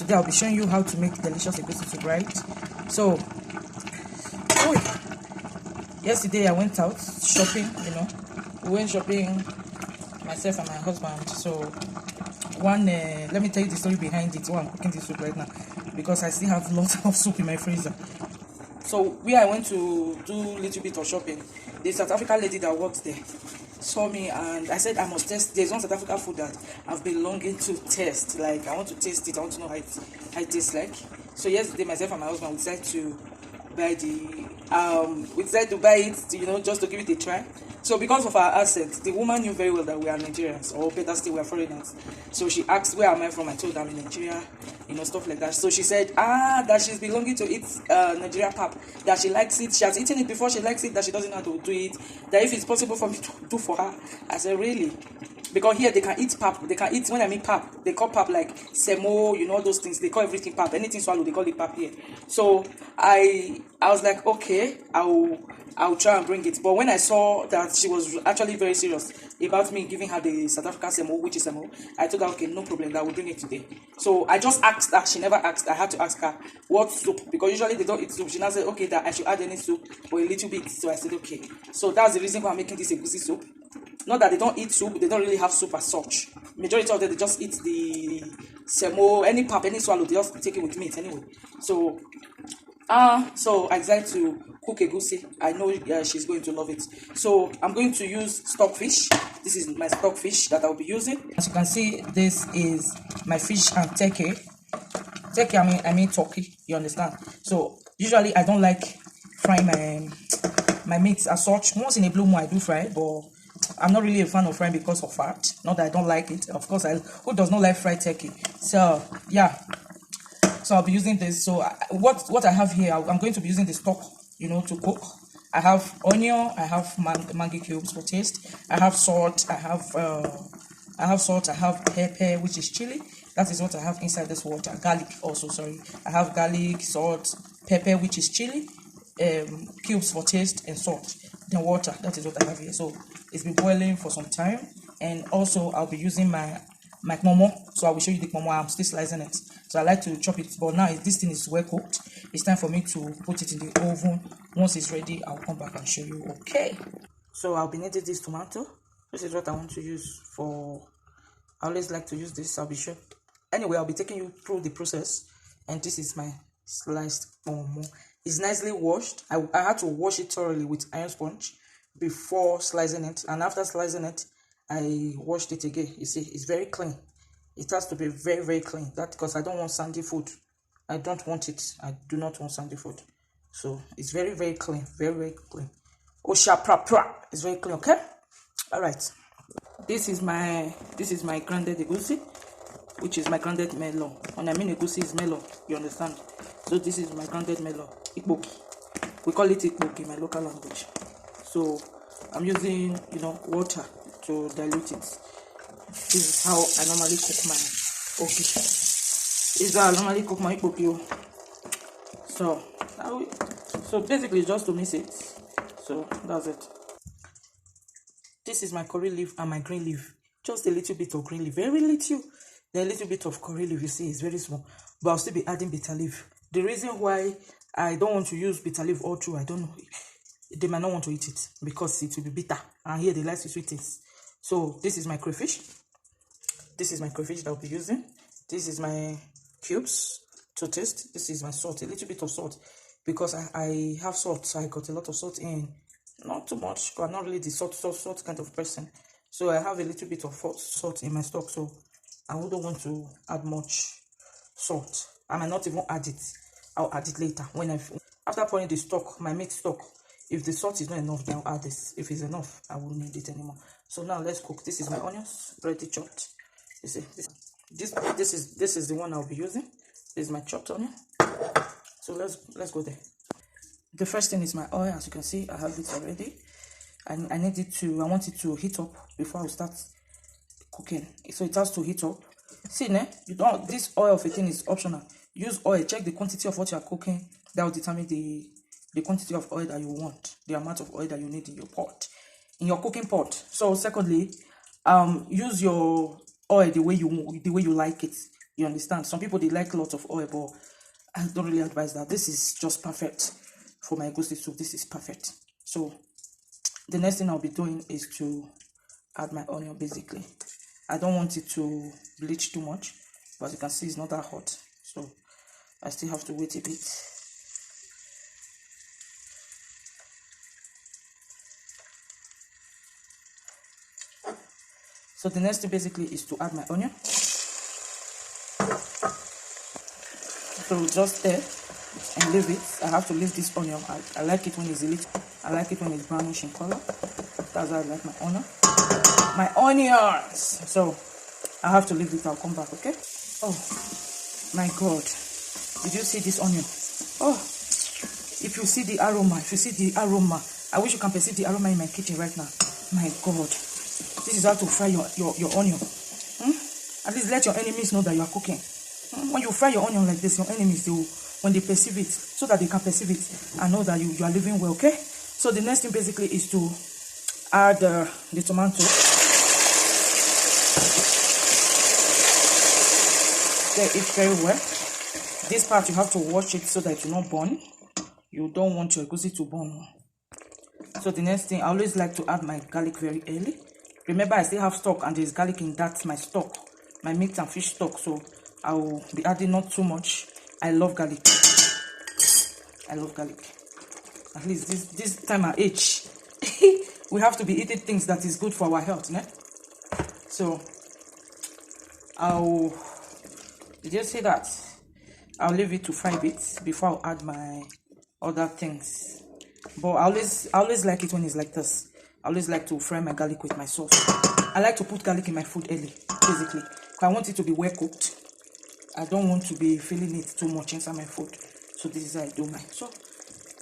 Today I'll be showing you how to make delicious egusi soup, right? So, yesterday I went out shopping, we went shopping, myself and my husband. So, let me tell you the story behind it while I'm cooking this soup right now, because I still have lots of soup in my freezer. So, where I went to do a little bit of shopping, the South African lady that works there saw me, and I said I must test. There's one South African food that I've been longing to test. Like, I want to taste it. I want to know how it tastes like. So yesterday, myself and my husband, we decided to buy it, just to give it a try. So because of our accent, the woman knew very well that we are Nigerians, or better still, we are foreigners. So she asked, where am I from? I told her I'm in Nigeria, stuff like that. So she said, that she's belonging to eat Nigeria pap, that she likes it. She has eaten it before, she likes it, that she doesn't know how to do it, that if it's possible for me to do for her. I said, really? Because here they can eat pap. They can eat, when I mean pap, they call pap like semo, all those things. They call everything pap. Anything swallow, they call it pap here. So I was like, okay, I'll try and bring it. But when I saw that she was actually very serious about me giving her the South African semo, which is semo, I told her, okay, no problem, that will bring it today. So I just asked her. She never asked. I had to ask her what soup, because usually they don't eat soup. She now said, okay, that I should add any soup or a little bit. So I said, okay. So that's the reason why I'm making this egusi soup. Not that they don't eat soup, they don't really have soup as such. Majority of them, they just eat the semo, any pap, any swallow, they just take it with meat anyway. So I decided to cook egusi. I know she's going to love it. So I'm going to use stockfish. This is my stockfish that I'll be using. As you can see, this is my fish and turkey. Turkey, I mean turkey, you understand? So usually I don't like frying my meats as such. Once in a blue moon I do fry, but I'm not really a fan of frying because of fat. Not that I don't like it. Of course, who does not like fried turkey? So yeah. So I'll be using this. So what I have here, I'm going to be using the stock, to cook. I have onion. I have Maggi cubes for taste. I have salt. I have pepper, which is chili. That is what I have inside this water. Garlic also, sorry. I have garlic, salt, pepper, which is chili, cubes for taste, and salt. Then water. That is what I have here. So it's been boiling for some time. And also I'll be using my momo. So I will show you the momo. I'm still slicing it. So I like to chop it. But now this thing is well cooked. It's time for me to put it in the oven. Once it's ready, I'll come back and show you. Okay. So I'll be needing this tomato. This is what I want to use for. I always like to use this. I'll be sure. Anyway, I'll be taking you through the process. And this is my sliced momo. It's nicely washed. I had to wash it thoroughly with iron sponge before slicing it. And after slicing it, I washed it again. You see, it's very clean. It has to be very, very clean. That's because I don't want sandy food. I don't want it. I do not want sandy food. So it's very, very clean. Very, very clean. Osha pra pra. It's very clean, okay? Alright. This is my grounded egusi, which is my grounded melon. When I mean egusi is melon, you understand? So this is my grounded melon. Ikboki. We call it ikboki in my local language. So I'm using, water to dilute it. This is how I normally cook my oki. This is how I normally cook my ikboki. So basically just to mix it. So that's it. This is my curry leaf and my green leaf. Just a little bit of green leaf. Very little. Then a little bit of curry leaf. You see, it's very small. But I'll still be adding bitter leaf. The reason why I don't want to use bitter leaf all through, I don't know. They might not want to eat it because it will be bitter. And here they like to sweet things. So this is my crayfish. This is my crayfish that I'll be using. This is my cubes to taste. This is my salt. A little bit of salt. Because I have salt. So I got a lot of salt in. Not too much. Because I'm not really the salt kind of person. So I have a little bit of salt in my stock. So I wouldn't want to add much salt. I might not even add it. I'll add it later. After pouring the stock, my meat stock. If the salt is not enough, then I'll add this. If it's enough, I won't need it anymore. So now let's cook. This is my onions, already chopped. You see, this is the one I'll be using. This is my chopped onion. So let's go there. The first thing is my oil. As you can see, I have it already. I want it to heat up before I start cooking. So it has to heat up. See, this oil of a thing is optional. Use oil. Check the quantity of what you are cooking. That will determine the quantity of oil that you want, the amount of oil that you need in your pot, in your cooking pot. So secondly, use your oil the way you like it. You understand? Some people, they like lots of oil, but I don't really advise that. This is just perfect for my egusi soup. This is perfect. So the next thing I'll be doing is to add my onion. Basically, I don't want it to bleach too much, but as you can see, it's not that hot, so I still have to wait a bit. So the next thing basically is to add my onion. So just there and leave it. I have to leave this onion. I like it when it's a little. I like it when it's brownish in color. That's how I like my onion. My onions. So I have to leave it. I'll come back. Okay. Oh my God! Did you see this onion? Oh, if you see the aroma, I wish you can perceive the aroma in my kitchen right now. My God, this is how to fry your onion. At least let your enemies know that you are cooking. When you fry your onion like this, your enemies, when they perceive it, so that they can perceive it and know that you are living well, okay? So the next thing basically is to add the tomato. Stir it very well. This part you have to wash it so that it will not burn. You don't want your egusi to burn. So the next thing, I always like to add my garlic very early. Remember, I still have stock and there's garlic in that, my stock, my meat and fish stock. So I will be adding not too much. I love garlic. I love garlic. At least this time at age, we have to be eating things that is good for our health, né? So did you see that? I'll leave it to 5 bits before I'll add my other things. But I always like it when it's like this. I always like to fry my garlic with my sauce. I like to put garlic in my food early, basically. I want it to be well cooked. I don't want to be feeling it too much inside my food. So this is how I do mine. So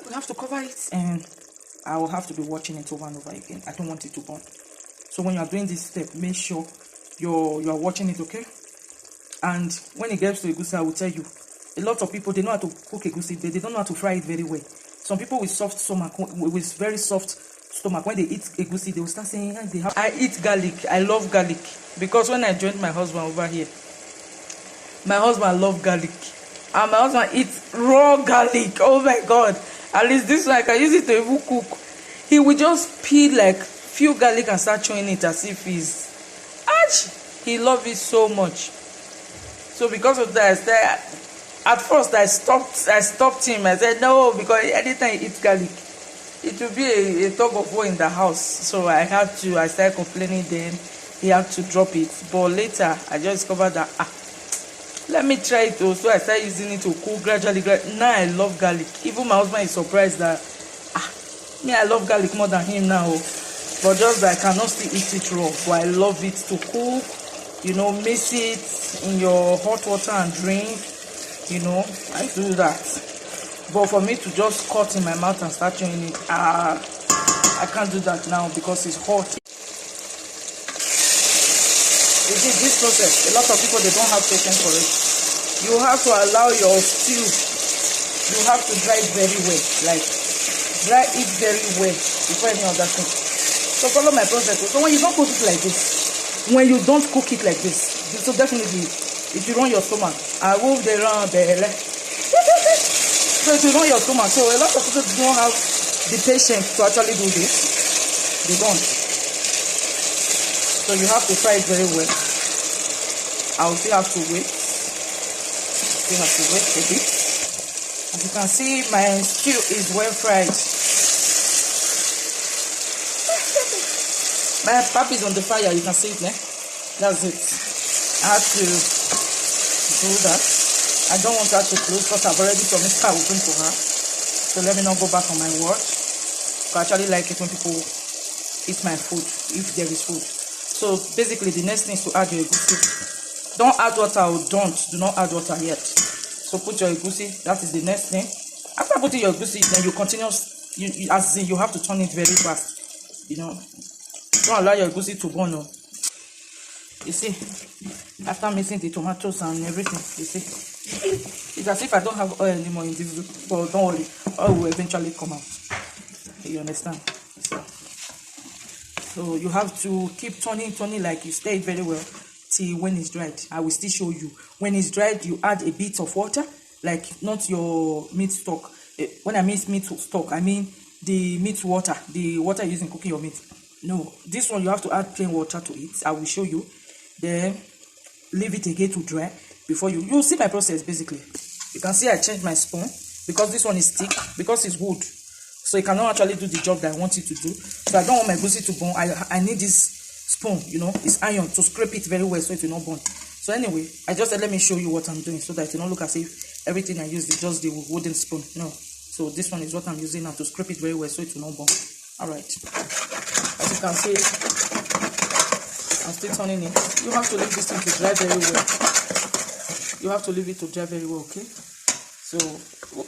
we have to cover it and I will have to be watching it over and over again. I don't want it to burn. So when you are doing this step, make sure you are watching it, okay? And when it gets to egusi, I will tell you, a lot of people, they know how to cook egusi, they don't know how to fry it very well. Some people with soft stomach, with very soft stomach, when they eat egusi, they will start saying, I eat garlic. I love garlic. Because when I joined my husband over here, my husband loves garlic. And my husband eats raw garlic. Oh my God. At least this one, I can use it to even cook. He will just peel like few garlic and start chewing it as if he's... He loves it so much. So because of that, at first I stopped him. I said no, because anytime he eats garlic, it will be a tug of war in the house. So I started complaining, then he had to drop it. But later I just discovered that let me try it too. So I started using it to cook gradually. Now I love garlic. Even my husband is surprised that I love garlic more than him now. But just that I cannot still eat it raw. But I love it to cook. Mix it in your hot water and drink. I do that. But for me to just cut in my mouth and start chewing it, I can't do that now because it's hot. You see, this process, a lot of people, they don't have patience for it. You have to allow your stew, you have to dry it very well, like dry it very well before any other thing. So follow my process. So when you don't cook it like this, so definitely, if you run your stomach, I will the run belly. So if you run your stomach, so a lot of people don't have the patience to actually do this. They don't. So you have to fry it very well. I will still have to wait. Still have to wait a bit. As you can see, my stew is well fried. My pap is on the fire. You can see it, eh? That's it. I have to do that. I don't want her to close because I've already promised her I will bring to her. So let me not go back on my word. I actually like it when people eat my food, if there is food. So basically the next thing is to add your egusi. Don't add water or do not add water yet. So put your egusi, that is the next thing. After putting your egusi, then you continue, as in you have to turn it very fast. Don't allow your egusi to burn. You see, after mixing the tomatoes and everything, you see, it's as if I don't have oil anymore in this, but don't worry, oil will eventually come out. You understand? So you have to keep turning like you stir it very well till when it's dried. I will still show you. When it's dried, you add a bit of water, like not your meat stock. When I mean meat stock, I mean the meat water, the water you use in cooking your meat. No, this one you have to add plain water to it. I will show you. Then leave it again to dry before you'll see my process. Basically, you can see I changed my spoon because this one is thick, because it's wood, so it cannot actually do the job that I want it to do. So I don't want my egusi to burn. I need this spoon, you know, it's iron, to scrape it very well so it will not burn. So anyway, I just said let me show you what I'm doing so that it will not look as if everything I use is just the wooden spoon. No, so this one is what I'm using now to scrape it very well so it will not burn. All right, as you can see, I'm still turning it. You have to leave this thing to dry very well. You have to leave it to dry very well, okay? So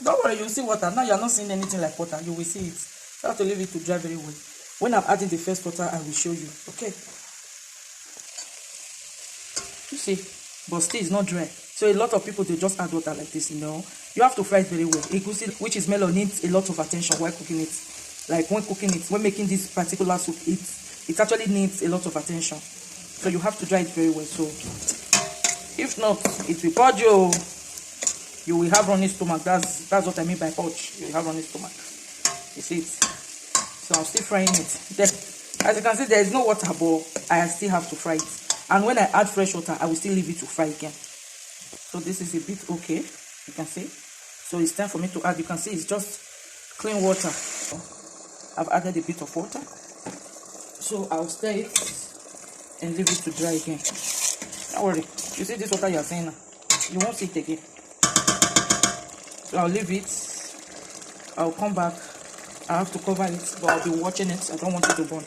don't worry, you'll see water. Now you're not seeing anything like water. You will see it. You have to leave it to dry very well. When I'm adding the first water, I will show you, okay? You see, but still it's not dry. So a lot of people, they just add water like this, you know. You have to fry it very well. Egusi, which is melon, needs a lot of attention while cooking it. Like when cooking it, when making this particular soup, it actually needs a lot of attention. So you have to dry it very well. So if not, it will purge you. You will have running stomach. That's what I mean by purge. You will have running stomach. You see it? So I'm still frying it. Then, as you can see, there is no water, but I still have to fry it. And when I add fresh water, I will still leave it to fry again. So this is a bit okay. You can see. So it's time for me to add. You can see it's just clean water. I've added a bit of water. So I'll stir it and leave it to dry again. Don't worry. You see this water you are saying now? You won't see it again. So I'll leave it. I'll come back. I have to cover it, but I'll be watching it. I don't want it to burn.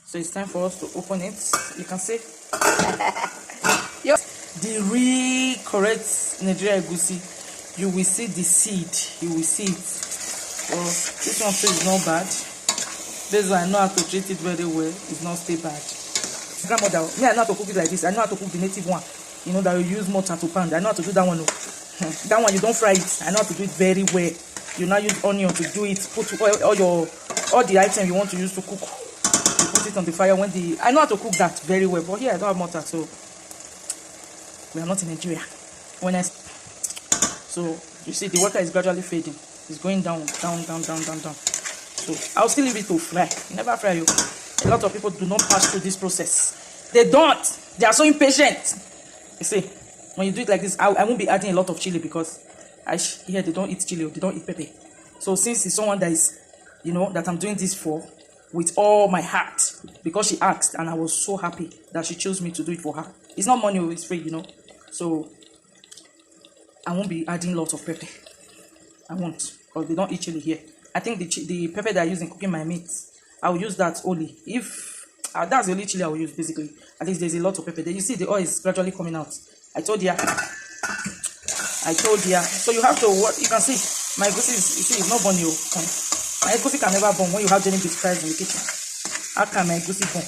So it's time for us to open it. You can see the real correct Nigeria egusi. You will see the seed. You will see it. So this one too is not bad. This one I know how to treat it very well. It's not still bad. Grandmother, me I know how to cook it like this. I know how to cook the native one. You know that you use mortar to pound. I know how to do that one. That one you don't fry it. I know how to do it very well. You now use onion to do it. Put all the items you want to use to cook. You put it on the fire when I know how to cook that very well. But here I don't have mortar, so we are not in Nigeria. So you see the water is gradually fading. It's going down. So I'll still leave it to fry. Never fry you. A lot of people do not pass through this process. They don't. They are so impatient. You see, when you do it like this, I won't be adding a lot of chili because here they don't eat chili, they don't eat pepper. So since it's someone that is, you know, that I'm doing this for with all my heart, because she asked and I was so happy that she chose me to do it for her. It's not money, it's free, you know. So I won't be adding lots of pepper. I won't, because they don't eat chili here. I think the pepper that I use in cooking my meat, I will use that only if that's the only chili I will use. Basically, at least there's a lot of pepper there. You see the oil is gradually coming out. I told you. So you have to, what you can see, my egusi is, you see, it's not burn you. My egusi can never burn when you have Jenny Beauty fries in the kitchen. How can my egusi burn?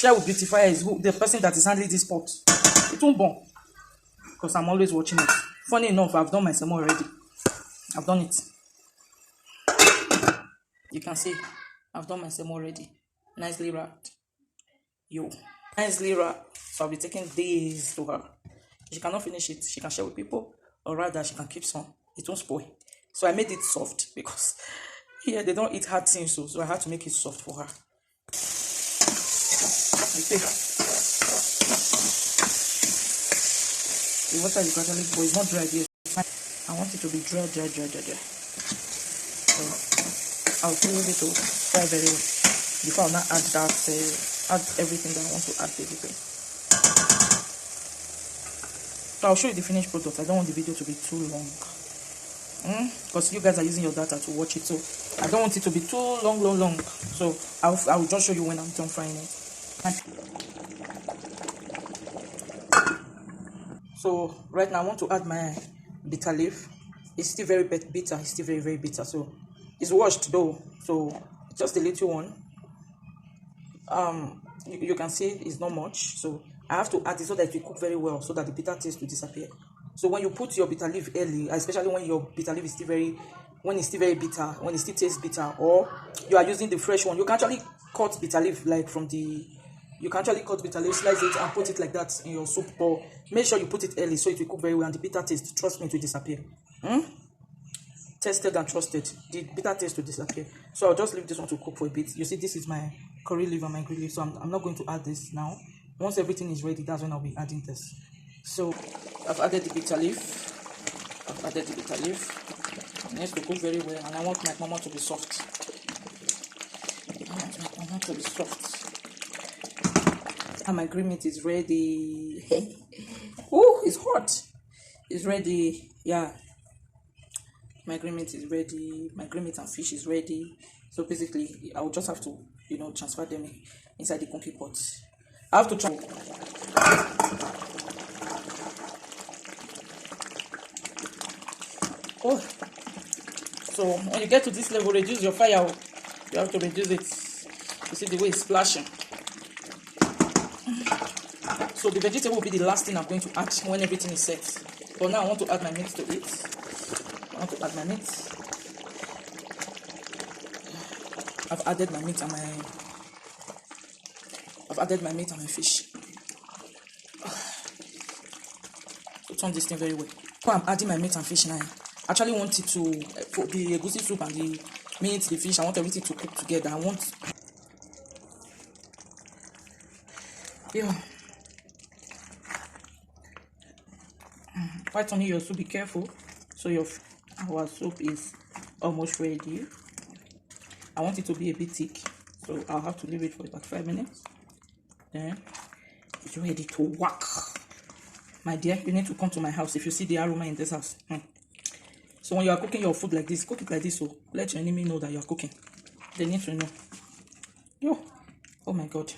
Share with Beautifier is the person that is handling this pot. It won't burn. Because I'm always watching it. Funny enough, I've done my semo already. I've done it. You can see, I've done my semo already. Nicely wrapped. Nicely wrapped. So I'll be taking these to her. She cannot finish it. She can share with people, or rather, she can keep some. It won't spoil. So I made it soft because here they don't eat hard things, so I had to make it soft for her. You see, the water is gradually boil. It's not dry yet. I want it to be dry. So I'll leave it to fry very well before I'll not add that. Add everything that I want to add basically. So I'll show you the finished product. I don't want the video to be too long. Because you guys are using your data to watch it. So I don't want it to be too long. So I will just show you when I'm done frying it. So right now I want to add my bitter leaf. It's still very bitter. It's still very, very bitter. So it's washed though. So just a little one. You can see it's not much. So I have to add it so that it will cook very well, so that the bitter taste will disappear. So when you put your bitter leaf early, especially when your bitter leaf is still very bitter, when it still tastes bitter, or you are using the fresh one, you can actually cut bitter leaf like from the You can actually cut bitter leaf, slice it, and put it like that in your soup. But make sure you put it early so it will cook very well, and the bitter taste, trust me, it will disappear. Tested and trusted, the bitter taste will disappear. So I'll just leave this one to cook for a bit. You see, this is my curry leaf and my green leaf, so I'm not going to add this now. Once everything is ready, that's when I'll be adding this. So I've added the bitter leaf. It needs to cook very well, and I want my mama to be soft. And my green meat is ready. Oh, it's hot. It's ready. Yeah. My green meat is ready. My green meat and fish is ready. So basically, I will just have to, transfer them inside the cooking pot. I have to try. Oh, so when you get to this level, reduce your fire. You have to reduce it. You see the way it's splashing. So the vegetable will be the last thing I'm going to add when everything is set. But now I want to add my meat to it. I've added my meat and my fish. So turn this thing very well. So I'm adding my meat and fish now. I actually want it to for the egusi soup and the meat, the fish. I want everything to cook together. While turning your soup, be careful. So our soup is almost ready. I want it to be a bit thick, so I'll have to leave it for about 5 minutes. Then it's ready to work. My dear, you need to come to my house if you see the aroma in this house. So when you are cooking your food like this, cook it like this, so let your enemy know that you are cooking. They need to know. Oh my God.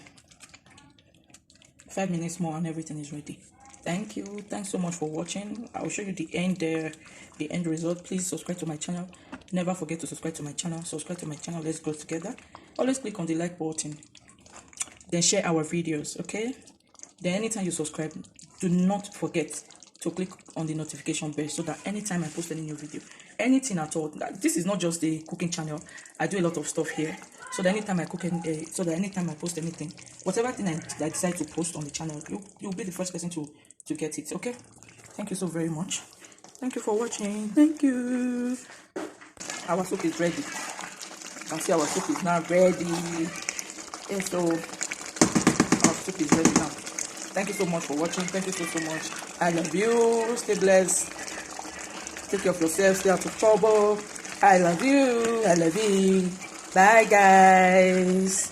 5 minutes more and everything is ready. Thank you. Thanks so much for watching. I'll show you the end result. Please subscribe to my channel. Never forget to subscribe to my channel. Subscribe to my channel. Let's grow together. Always click on the like button. Then share our videos, okay? Then anytime you subscribe, do not forget to click on the notification bell so that anytime I post any new video, anything at all, this is not just a cooking channel. I do a lot of stuff here. So that anytime I anytime I post anything, whatever thing I decide to post on the channel, you'll be the first person to get it, okay? Thank you so very much. Thank you for watching. Thank you. Our soup is ready. You can see our soup is now ready. And so our soup is ready now. Thank you so much for watching. Thank you so much. I love you. Stay blessed. Take care of yourself. Stay out of trouble. I love you. Bye, guys.